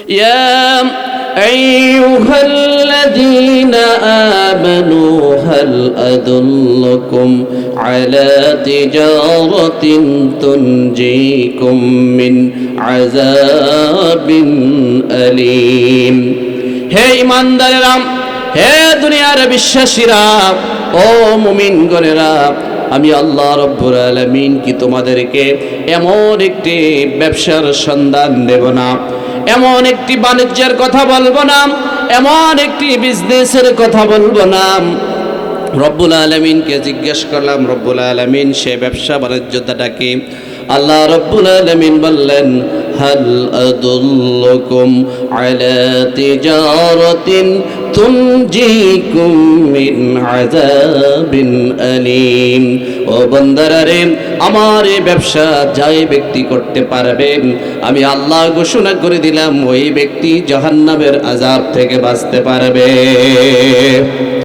ইয়া আইয়ুহাল্লাযীনা আমানু হাল আদুল্লুকুম আলা তিজারাতিন তুনজিকুম মিন আযাবিন আলীম। হে ঈমানদারেরা, হে দুনিয়ার বিশ্বাসীরা, ও মুমিনগণেরা, আমি আল্লাহ রব্বুল আলামিন কি তোমাদেরকে এমন একটি ব্যবসার সন্ধান দেব না, এমন একটি বাণিজ্যের কথা বলবো না, এমন একটি বিজনেসের কথা বলবো না? রব্বুল আলামিনকে জিজ্ঞেস করলাম, রব্বুল আলামিন সে ব্যবসা বাণিজ্যটা কি? আল্লাহ রব্বুল আলামিন বললেন, হাল আদুল্লুকুম আলা তিজারাতিন তুনজিকুম মিন আযাবিন আলীম। ও বান্দারা রে, আমার এই ব্যবসা যাই ব্যক্তি করতে পারবেন, আমি আল্লাহ ঘোষণা করে দিলাম ওই ব্যক্তি জাহান্নামের আযাব থেকে বাঁচতে পারবে।